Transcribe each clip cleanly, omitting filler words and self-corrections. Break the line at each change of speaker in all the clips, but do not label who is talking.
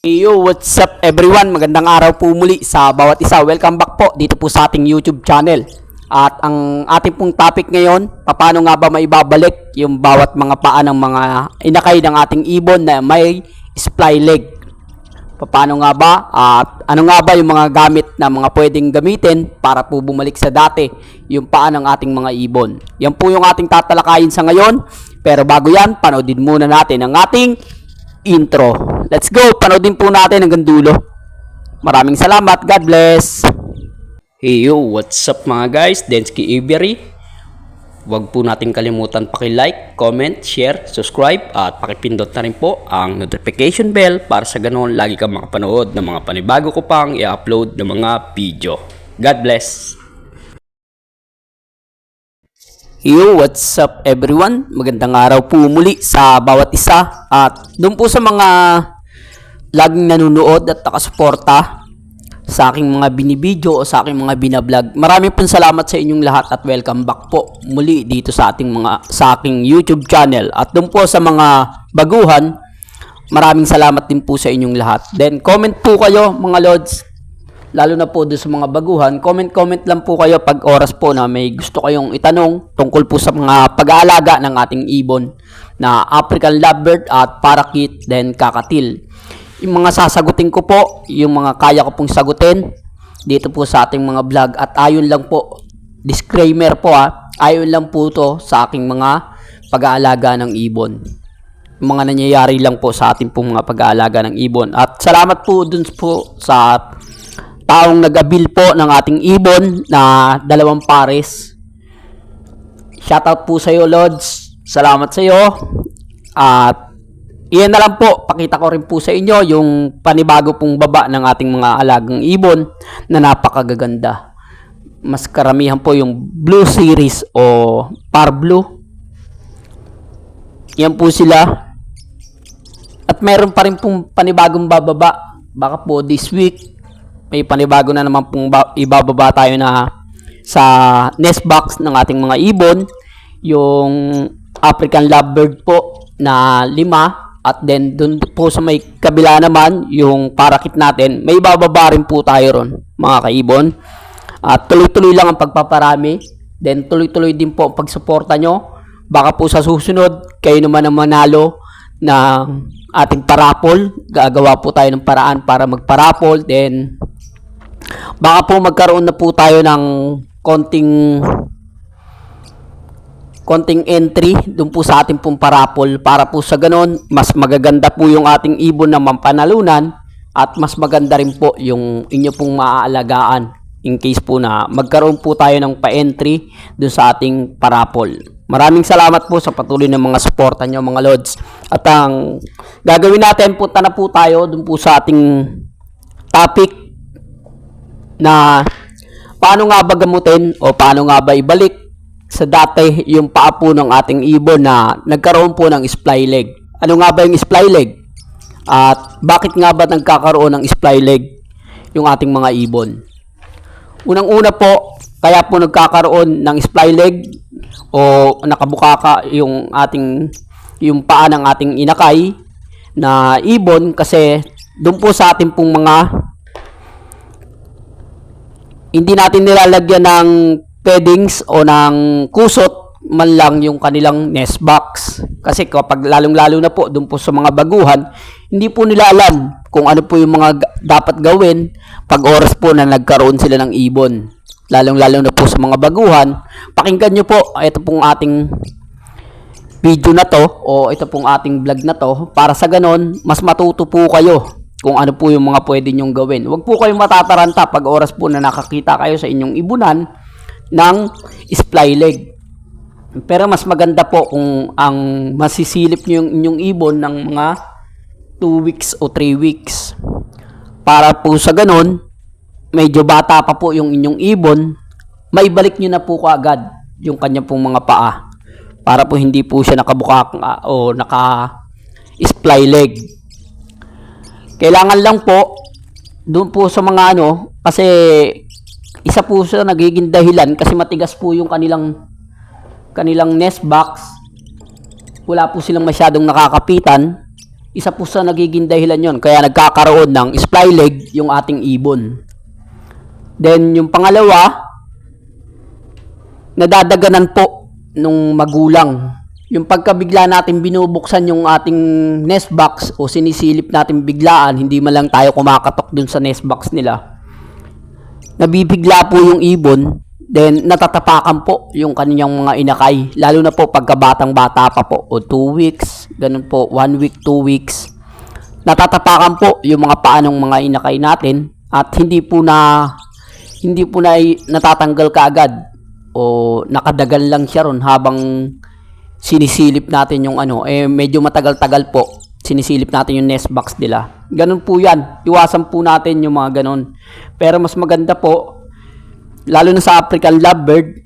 Yo, what's up everyone? Magandang araw po muli sa bawat isa. Welcome back po dito po sa ating YouTube channel. At ang ating pong topic ngayon, paano nga ba maibabalik yung bawat mga paa ng mga inakay ng ating ibon na may splay leg? Paano nga ba at ano nga ba yung mga gamit na mga pwedeng gamitin para po bumalik sa dati yung paa ng ating mga ibon? Yan po yung ating tatalakayin sa ngayon. Pero bago yan, panoodin muna natin ang ating intro. Let's go! Panoodin po natin hanggang dulo. Maraming salamat. God bless! Hey yo! What's up mga guys? Densky Avery. Huwag po natin kalimutan paki-like, comment, share, subscribe at pakipindot na rin po ang notification bell para sa ganoon lagi kang makapanood ng mga panibago ko pang i-upload ng mga video. God bless! Yo, what's up everyone? Magandang araw po muli sa bawat isa at doon po sa mga laging nanonood at nakasuporta sa aking mga binibideo o sa aking mga binablog. Maraming pong salamat sa inyong lahat at welcome back po muli dito sa aking YouTube channel. At doon po sa mga baguhan, maraming salamat din po sa inyong lahat. Then comment po kayo mga lods. Lalo na po doon sa mga baguhan, comment lang po kayo pag oras po na may gusto kayong itanong tungkol po sa mga pag-aalaga ng ating ibon na African Lovebird at Parakeet, then Kakatil. Yung mga sasagutin ko po, yung mga kaya ko pong sagutin dito po sa ating mga vlog at ayon lang po, disclaimer po ayon lang po to sa aking mga pag-aalaga ng ibon. Yung mga nangyayari lang po sa ating pong mga pag-aalaga ng ibon. At salamat po dun po sa taong nag-abil po ng ating ibon na 2 pares. Shoutout po sa iyo, Lods. Salamat sa iyo. At iyan na lang po, pakita ko rin po sa inyo yung panibago pong baba ng ating mga alagang ibon na napakagaganda. Mas karamihan po yung Blue Series o Par Blue. Yan po sila. At meron pa rin pong panibagong bababa. Baka po this week may panibago na naman pong ibababa tayo na sa nest box ng ating mga ibon, yung African Lovebird po na 5, at then dun po sa may kabila naman yung Parakeet natin, may ibababa rin po tayo ron mga kaibon. At tuloy-tuloy lang ang pagpaparami, then tuloy-tuloy din po ang pagsuporta nyo. Baka po sa susunod kayo naman ang manalo na ating parapol. Gagawa po tayo ng paraan para magparapol, then baka po magkaroon na po tayo ng konting entry doon po sa ating pong parapol para po sa ganon mas magaganda po yung ating ibon na mampanalunan at mas maganda rin po yung inyo pong maaalagaan in case po na magkaroon po tayo ng pa-entry doon sa ating parapol. Maraming salamat po sa patuloy ng mga suporta nyo mga lods. At ang gagawin natin, punta na po tayo doon po sa ating topic na paano nga ba gamutin o paano nga ba ibalik sa dati yung paa po ng ating ibon na nagkaroon po ng splay leg. Ano nga ba yung splay leg? At bakit nga ba nagkakaroon ng splay leg yung ating mga ibon? Unang-una po, kaya po nagkakaroon ng splay leg o nakabukaka yung paa ng ating inakay na ibon kasi doon po sa ating pong mga hindi natin nilalagyan ng paddings o ng kusot man lang yung kanilang nest box. Kasi kapag lalong-lalo na po doon po sa mga baguhan, hindi po nila alam kung ano po yung mga dapat gawin pag oras po na nagkaroon sila ng ibon. Lalong-lalo na po sa mga baguhan. Pakinggan nyo po, ito pong ating video na to o ito pong ating vlog na to para sa ganon, mas matuto po kayo kung ano po yung mga pwede nyong gawin. Huwag po kayong matataranta pag oras po na nakakita kayo sa inyong ibunan ng splay leg. Pero mas maganda po kung ang masisilip nyo yung inyong ibon ng mga 2 weeks o 3 weeks. Para po sa ganon, medyo bata pa po yung inyong ibon, maibalik nyo na po kaagad yung kanya pong mga paa. Para po hindi po siya nakabukak o naka-splay leg. Kailangan lang po doon po sa mga kasi isa po sa nagiging dahilan kasi matigas po yung kanilang nest box. Wala po silang masyadong nakakapitan Isa po sa nagiging dahilan yon kaya nagkakaroon ng splay leg yung ating ibon. Then yung pangalawa, nadadaganan po nung magulang. Yung pagkabigla natin binubuksan yung ating nest box o sinisilip natin biglaan, hindi man lang tayo kumakatok dun sa nest box nila. Nabibigla po yung ibon, then natatapakan po yung kanyang mga inakay. Lalo na po pagkabatang bata pa po, o 2 weeks, ganun po, 1 week, 2 weeks. Natatapakan po yung mga paanong mga inakay natin at hindi po na natatanggal kaagad o nakadagal lang siya ron habang sinisilip natin yung medyo matagal-tagal po sinisilip natin yung nest box nila. Ganun po yan, iwasan po natin yung mga ganun. Pero mas maganda po, lalo na sa African lovebird,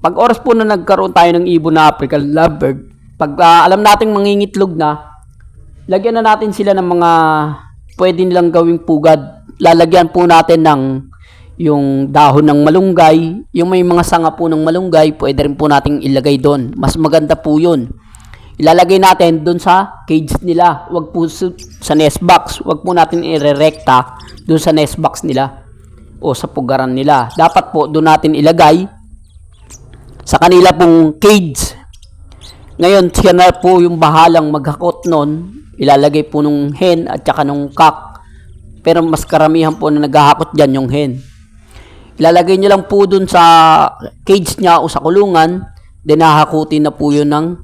pag oras po na nagkaroon tayo ng ibon na African lovebird, pag alam nating mangingitlog na, lagyan na natin sila ng mga pwede nilang gawing pugad. Lalagyan po natin ng yung dahon ng malunggay, yung may mga sanga po ng malunggay, pwede rin po nating ilagay doon. Mas maganda po yun. Ilalagay natin doon sa cage nila. Wag po sa nest box. Wag po natin irerekta doon sa nest box nila o sa pugaran nila. Dapat po doon natin ilagay sa kanila pong cage. Ngayon, siya na po yung bahalang maghakot nun. Ilalagay po nung hen at saka nung cock. Pero mas karamihan po na naghahakot dyan yung hen. Ilalagay nyo lang po dun sa cage niya o sa kulungan, then hahakutin na po yun ng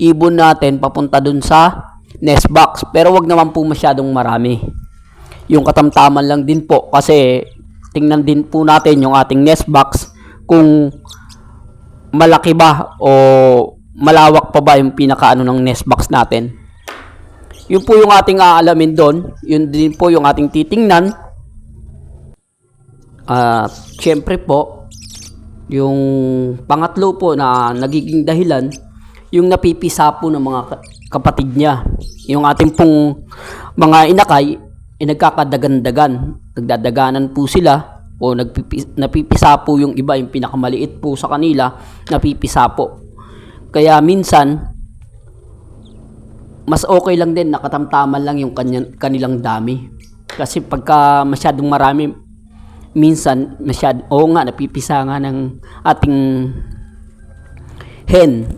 ibon natin papunta dun sa nest box. Pero wag naman po masyadong marami. Yung katamtaman lang din po kasi tingnan din po natin yung ating nest box kung malaki ba o malawak pa ba yung pinakaano ng nest box natin. Yun po yung ating aalamin doon. Yun din po yung ating titingnan. Siyempre po, yung pangatlo po na nagiging dahilan, yung napipisa po ng mga kapatid niya. Yung ating pong mga inakay, nagkakadagan-dagan. Nagdadaganan po sila o napipisa po yung iba, yung pinakamaliit po sa kanila, napipisa po. Kaya minsan, mas okay lang din, nakatamtaman lang yung kanilang dami. Kasi pagka masyadong marami, minsan napipisa nga ng ating hen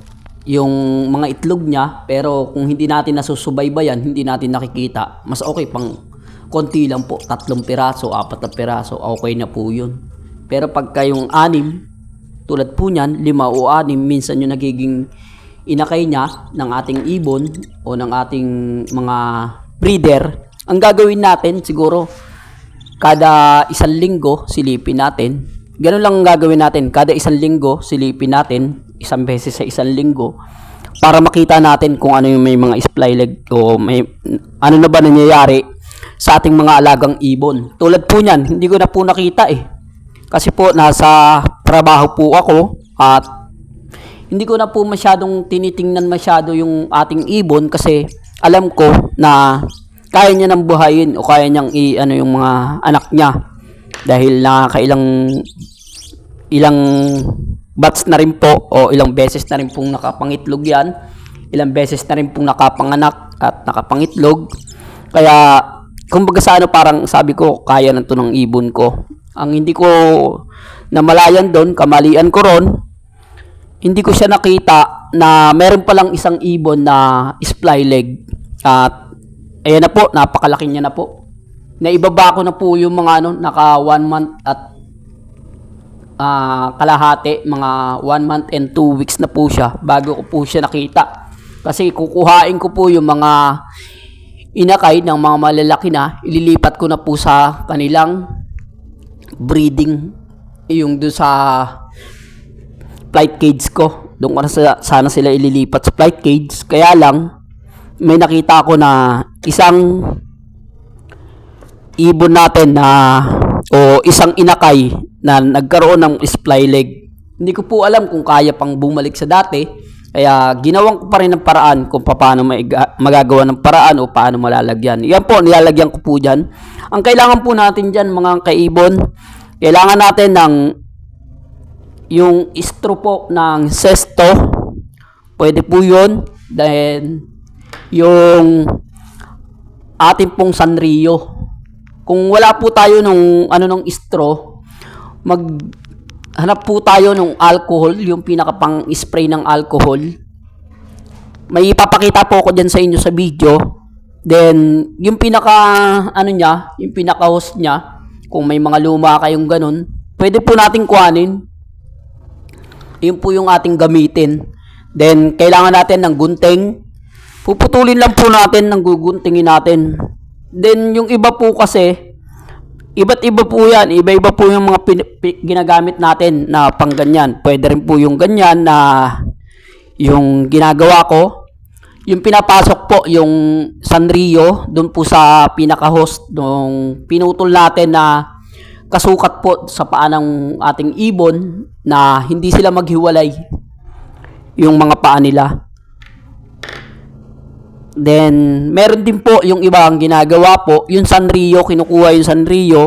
yung mga itlog niya, pero kung hindi natin nasusubaybayan, hindi natin nakikita, mas okay pang konti lang po, 3 piraso, 4 na piraso, okay na po yun. Pero pagka yung 6, tulad po niyan, 5 o 6, minsan yung nagiging inakay niya ng ating ibon o ng ating mga breeder, ang gagawin natin siguro kada 1 linggo silipin natin. Ganun lang ang gagawin natin. Kada 1 linggo silipin natin, 1 beses sa 1 linggo, para makita natin kung ano yung may mga splay leg o may ano na ba nangyayari sa ating mga alagang ibon. Tulad po niyan, hindi ko na po nakita kasi po nasa trabaho po ako at hindi ko na po masyadong tinitingnan masyado yung ating ibon kasi alam ko na kaya niya nang buhayin o kaya niyang yung mga anak niya dahil ilang batch na rin po o ilang beses na rin pong nakapangitlog yan, ilang beses na rin pong nakapanganak at nakapangitlog. Kaya kumbaga sa parang sabi ko, kaya na to ng ibon ko. Ang hindi ko namalayan doon, kamalian ko ron, hindi ko siya nakita na meron palang isang ibon na splay leg at ayan na po, napakalaki niya na po. Naibaba ko na po yung mga naka 1 month at kalahati, mga 1 month and 2 weeks na po siya bago ko po siya nakita. Kasi kukuhain ko po yung mga inakay ng mga malalaki na, ililipat ko na po sa kanilang breeding, yung doon sa flight cage ko. Doon ko na sana sila ililipat sa flight cage. Kaya lang, may nakita ko na isang ibon natin o isang inakay na nagkaroon ng splay leg. Hindi ko po alam kung kaya pang bumalik sa dati, kaya ginawan ko pa rin ng paraan kung paano magagawa ng paraan o paano malalagyan. Yan po, nilalagyan ko po dyan. Ang kailangan po natin dyan, mga kaibon, kailangan natin ng yung istro po ng sesto. Pwede po yun. Then yung ating pong Sanrio. Kung wala po tayo nung nung straw, hanap po tayo ng alcohol, yung pinakapang spray ng alcohol. May ipapakita po ako dyan sa inyo sa video. Then, yung yung pinaka-host niya, kung may mga luma kayong ganun, pwede po nating kuhanin. Yun po yung ating gamitin. Then, kailangan natin ng gunting. Puputulin lang po natin ng guguntingin natin. Then, yung iba po kasi, iba't iba po yan. Iba-iba po yung mga ginagamit natin na pang ganyan. Pwede rin po yung ganyan na yung ginagawa ko. Yung pinapasok po yung Sanrio doon po sa pinaka-host nung pinutol natin na kasukat po sa paa ng ating ibon na hindi sila maghiwalay yung mga paa nila. Then, meron din po yung ibang ginagawa po, yung Sanrio, kinukuha yung Sanrio,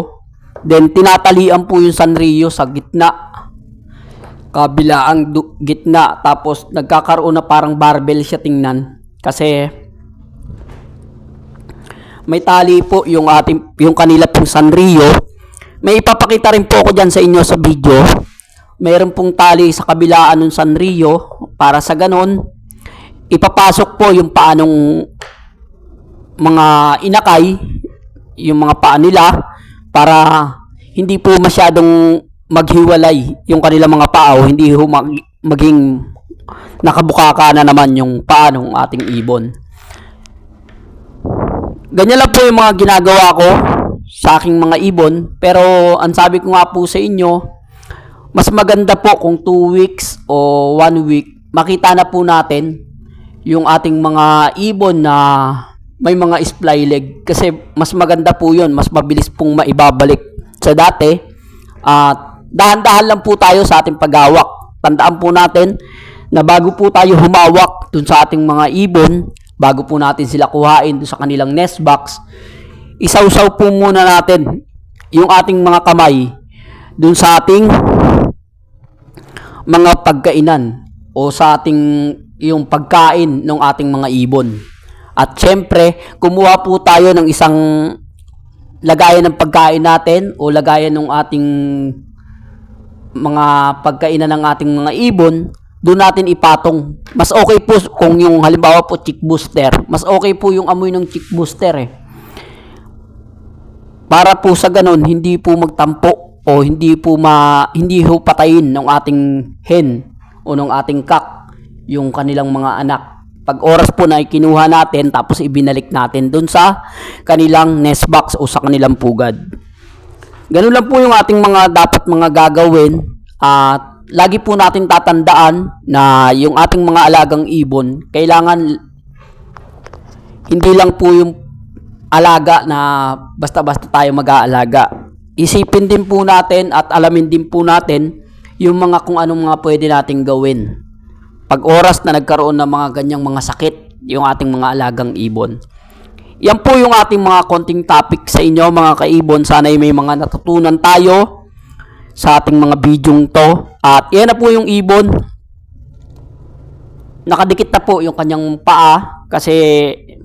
then tinatalian po yung Sanrio sa gitna, kabilaang gitna, tapos nagkakaroon na parang barbell siya tingnan, kasi may tali po yung kanila pong Sanrio. May ipapakita rin po ako dyan sa inyo sa video, mayroon pong tali sa kabilaan ng Sanrio, para sa ganon, ipapasok po yung paa ng mga inakay, yung mga paa nila, para hindi po masyadong maghiwalay yung kanilang mga paa o hindi maging nakabukaka na naman yung paa ng ating ibon. Ganyan lang po yung mga ginagawa ko sa aking mga ibon, pero ang sabi ko nga po sa inyo, mas maganda po kung 2 weeks o 1 week, makita na po natin yung ating mga ibon na may mga splay leg, kasi mas maganda po yun, mas mabilis pong maibabalik sa dati. At dahan-dahan lang po tayo sa ating paghawak. Tandaan po natin na bago po tayo humawak dun sa ating mga ibon, bago po natin sila kuhain dun sa kanilang nest box, isawsaw po muna natin yung ating mga kamay dun sa ating mga pagkainan o sa ating yung pagkain ng ating mga ibon. At syempre, kumuha po tayo ng isang lagayan ng pagkain natin o lagayan ng ating mga pagkainan ng ating mga ibon, doon natin ipatong. Mas okay po kung yung halimbawa po chick booster, mas okay po yung amoy ng chick booster para po sa ganon hindi po magtampo o hindi ho patayin ng ating hen o ng ating cock yung kanilang mga anak. Pag oras po na ikinuha natin, tapos ibinalik natin dun sa kanilang nest box o sa kanilang pugad. Ganun lang po yung ating mga dapat mga gagawin. At lagi po natin tatandaan na yung ating mga alagang ibon, kailangan hindi lang po yung alaga na basta-basta tayo mag-aalaga. Isipin din po natin at alamin din po natin yung mga kung anong mga pwede nating gawin pag oras na nagkaroon ng mga ganyang mga sakit yung ating mga alagang ibon. Yan po yung ating mga konting topic sa inyo mga kaibon. Sana may mga natutunan tayo sa ating mga bidyong to. At yan na po yung ibon. Nakadikit na po yung kanyang paa kasi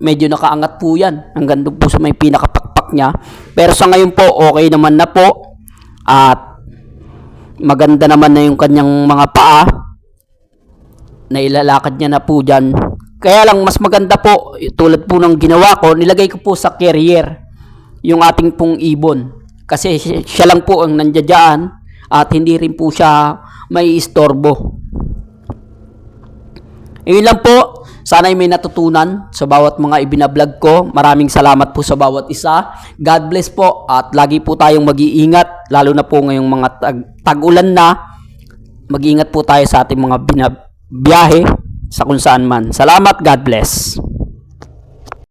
medyo nakaangat po yan. Hanggang doon po sa may pinakapakpak niya. Pero sa ngayon po okay naman na po. At maganda naman na yung kanyang mga paa. Nailalakad niya na po dyan. Kaya lang mas maganda po, tulad po ng ginawa ko, nilagay ko po sa carrier yung ating pong ibon. Kasi siya lang po ang nandiyan at hindi rin po siya may istorbo. Ayun lang po, sana ay may natutunan sa bawat mga ibinablog ko. Maraming salamat po sa bawat isa. God bless po at lagi po tayong mag-iingat, lalo na po ngayong mga tag-ulan na. Mag-iingat po tayo sa ating mga biyahe sa kung saan man. Salamat, God bless.